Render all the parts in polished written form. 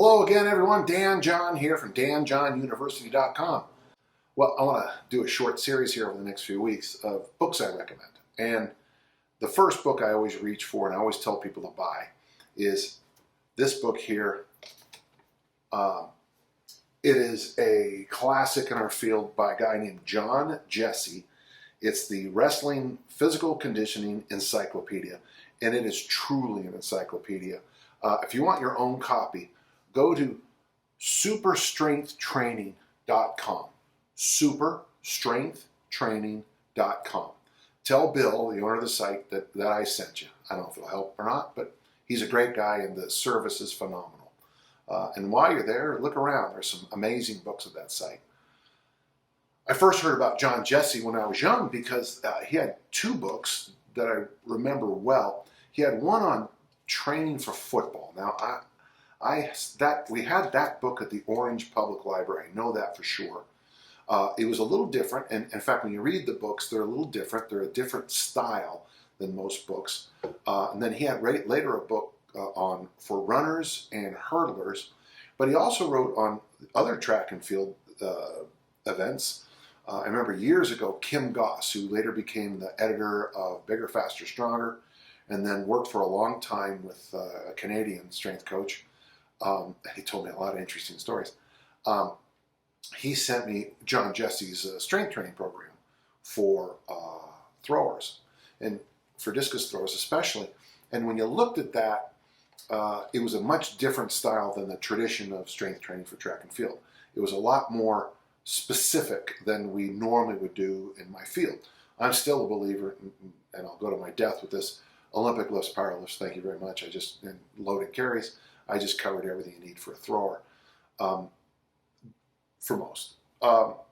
Hello again, everyone. Dan John here from danjohnuniversity.com. Well, I want to do a short series here over the next few weeks of books I recommend. And the first book I always reach for and I always tell people to buy is this book here. It is a classic in our field by a guy named John Jesse. It's the Wrestling Physical Conditioning Encyclopedia, and it is truly an encyclopedia. If you want your own copy, go to superstrengthtraining.com. Superstrengthtraining.com. Tell Bill, the owner of the site, that I sent you. I don't know if it'll help or not, but he's a great guy and the service is phenomenal. And while you're there, look around. There's some amazing books at that site. I first heard about John Jesse when I was young because he had two books that I remember well. He had one on training for football. Now, we had that book at the Orange Public Library. I know that for sure. It was a little different, and in fact, when you read the books, they're a little different. They're a different style than most books. And then he had later a book for runners and hurdlers, but he also wrote on other track and field events. I remember years ago, Kim Goss, who later became the editor of Bigger, Faster, Stronger, and then worked for a long time with a Canadian strength coach. He told me a lot of interesting stories. He sent me John Jesse's strength training program for throwers, and for discus throwers especially. And when you looked at that, it was a much different style than the tradition of strength training for track and field. It was a lot more specific than we normally would do in my field. I'm still a believer, and I'll go to my death with this, Olympic lifts, power lifts, thank you very much. And loaded carries, I just covered everything you need for a thrower, for most. But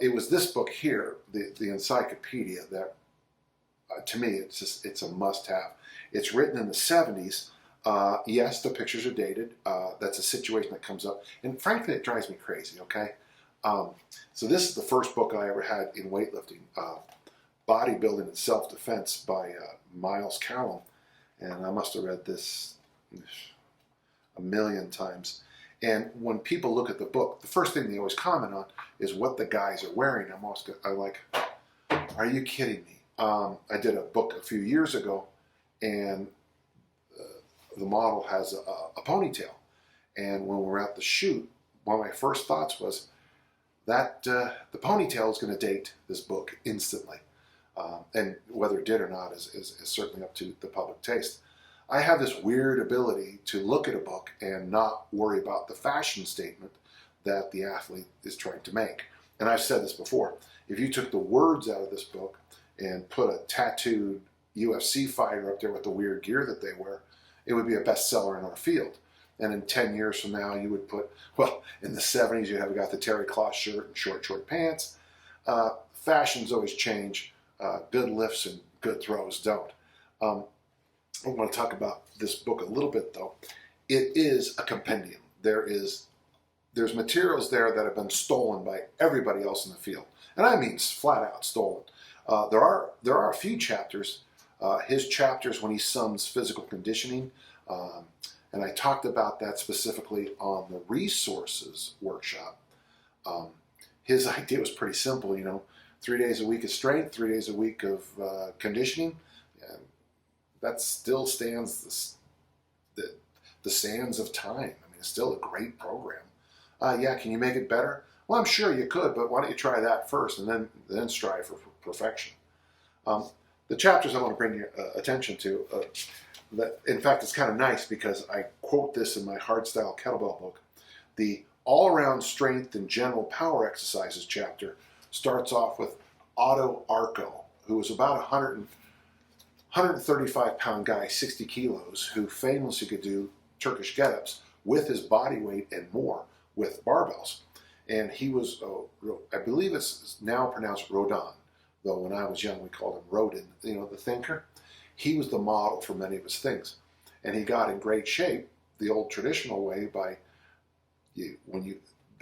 it was this book here, the Encyclopedia, that to me, it's a must-have. It's written in the 70s. Yes, the pictures are dated. That's a situation that comes up. And frankly, it drives me crazy, okay? So this is the first book I ever had in weightlifting, Bodybuilding and Self-Defense by Miles Callum. And I must have read this a million times. And when people look at the book, the first thing they always comment on is what the guys are wearing. I'm like, are you kidding me? I did a book a few years ago, and the model has a ponytail. And when we were at the shoot, one of my first thoughts was that the ponytail is going to date this book instantly. And whether it did or not is certainly up to the public taste. I have this weird ability to look at a book and not worry about the fashion statement that the athlete is trying to make. And I've said this before. If you took the words out of this book and put a tattooed UFC fighter up there with the weird gear that they wear, it would be a bestseller in our field. And in 10 years from now, you would put, well, in the 70s, you'd have got the terry cloth shirt and short pants. Fashions always change. Good lifts and good throws don't. I want to talk about this book a little bit, though. It is a compendium. There's materials there that have been stolen by everybody else in the field. And I mean flat out stolen. There are a few chapters, his chapters when he sums physical conditioning, and I talked about that specifically on the resources workshop. His idea was pretty simple, 3 days a week of strength, 3 days a week of conditioning. And that still stands the sands of time. I mean, it's still a great program. Yeah, can you make it better? Well, I'm sure you could, but why don't you try that first and then strive for perfection. The chapters I want to bring your attention to, that in fact it's kind of nice because I quote this in my hardstyle kettlebell book. The all-around strength and general power exercises chapter starts off with Otto Arco, who was about 135-pound guy, 60 kilos, who famously could do Turkish get-ups with his body weight and more with barbells. And he was, I believe it's now pronounced Rodin, though when I was young we called him Rodin, the thinker. He was the model for many of his things. And he got in great shape the old traditional way by, the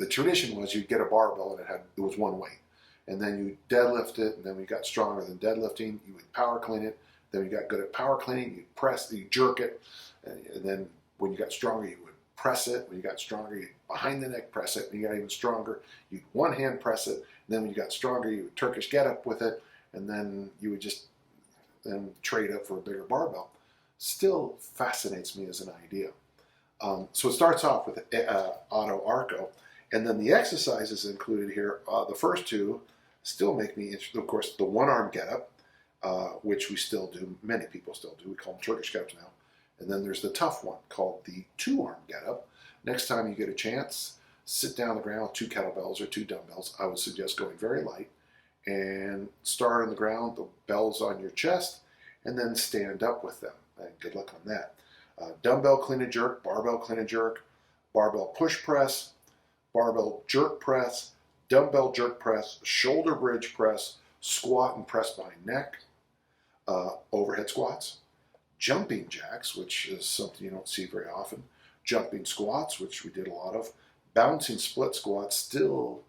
tradition was you'd get a barbell and it was one weight. And then you deadlift it, and then we got stronger than deadlifting. You would power clean it. Then we got good at power cleaning. You'd press, you jerk it. And then when you got stronger, you would press it. When you got stronger, you behind the neck press it. When you got even stronger, you'd one hand press it. And then when you got stronger, you would Turkish get up with it. And then you would just then trade up for a bigger barbell. Still fascinates me as an idea. So it starts off with auto arco. And then the exercises included here, the first two still make me interested. Of course, the one-arm get-up, which we still do, many people still do. We call them Turkish get-ups now. And then there's the tough one called the two-arm get-up. Next time you get a chance, sit down on the ground with 2 kettlebells or 2 dumbbells. I would suggest going very light and start on the ground, the bells on your chest, and then stand up with them. And good luck on that. Dumbbell clean and jerk, barbell clean and jerk, barbell push press, barbell jerk press, dumbbell jerk press, shoulder bridge press, squat and press behind neck, overhead squats, jumping jacks, which is something you don't see very often, jumping squats, which we did a lot of, bouncing split squats, still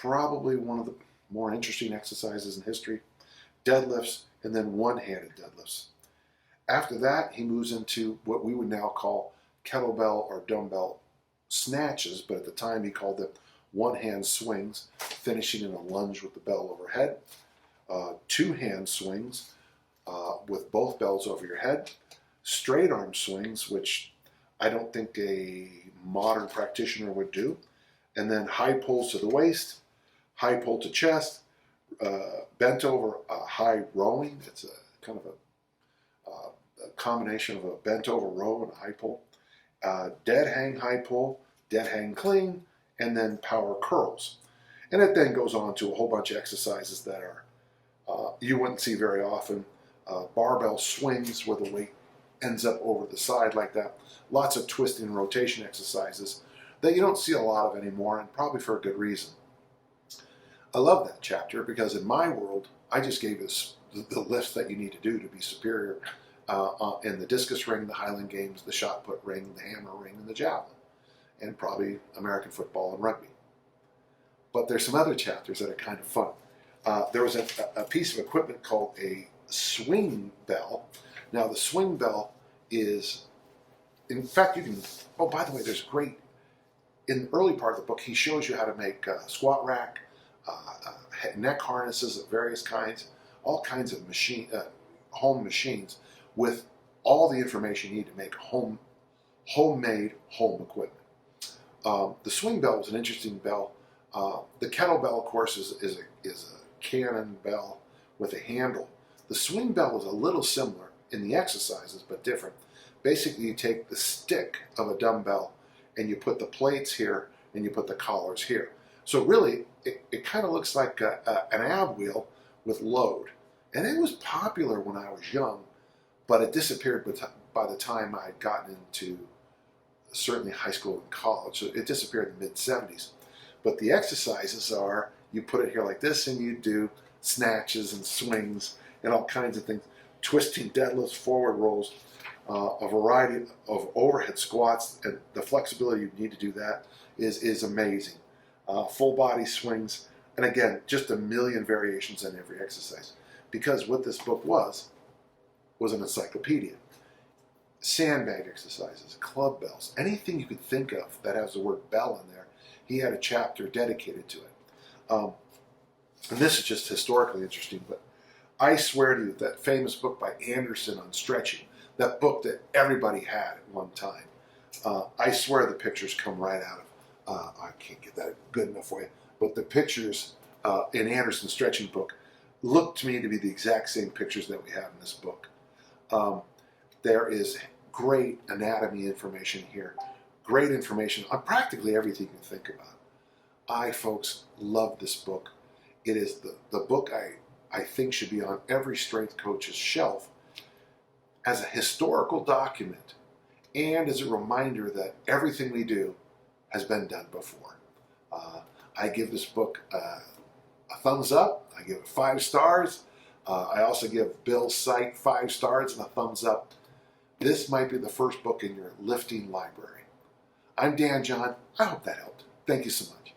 probably one of the more interesting exercises in history, deadlifts, and then one-handed deadlifts. After that, he moves into what we would now call kettlebell or dumbbell snatches, but at the time he called them one-hand swings, finishing in a lunge with the bell overhead, two-hand swings with both bells over your head, straight arm swings, which I don't think a modern practitioner would do, and then high pulls to the waist, high pull to chest, bent over high rowing. It's a kind of a combination of a bent over row and a high pull, dead hang high pull, dead hang clean, and then power curls. And it then goes on to a whole bunch of exercises that are you wouldn't see very often. Barbell swings where the weight ends up over the side like that. Lots of twisting and rotation exercises that you don't see a lot of anymore, and probably for a good reason. I love that chapter because in my world, I just gave us the lifts that you need to do to be superior in the discus ring, the Highland Games, the shot put ring, the hammer ring, and the javelin, and probably American football and rugby. But there's some other chapters that are kind of fun. There was a piece of equipment called a swing bell. Now the swing bell is, in fact, you can, oh, by the way, there's great, in the early part of the book, he shows you how to make a squat rack, neck harnesses of various kinds, all kinds of home machines with all the information you need to make homemade home equipment. The swing bell was an interesting bell. The kettlebell, of course, is a cannon bell with a handle. The swing bell is a little similar in the exercises, but different. Basically, you take the stick of a dumbbell and you put the plates here and you put the collars here. So really, it kind of looks like an ab wheel with load. And it was popular when I was young, but it disappeared by the time I had gotten into certainly high school and college. So it disappeared in the mid-70s. But the exercises are, you put it here like this and you do snatches and swings and all kinds of things, twisting deadlifts, forward rolls, a variety of overhead squats, and the flexibility you need to do that is amazing. Full body swings, and again, just a million variations on every exercise. Because what this book was an encyclopedia. Sandbag exercises, club bells, anything you could think of that has the word bell in there, he had a chapter dedicated to it. And this is just historically interesting, but I swear to you, that famous book by Anderson on stretching, that book that everybody had at one time, I swear the pictures come right out of, I can't get that good enough for you, but the pictures in Anderson's stretching book look to me to be the exact same pictures that we have in this book. There is great anatomy information here, great information on practically everything you can think about. I, folks, love this book. It is the book I think should be on every strength coach's shelf as a historical document and as a reminder that everything we do has been done before. I give this book a thumbs up. I give it 5 stars. I also give Bill's site 5 stars and a thumbs up. This might be the first book in your lifting library. I'm Dan John. I hope that helped. Thank you so much.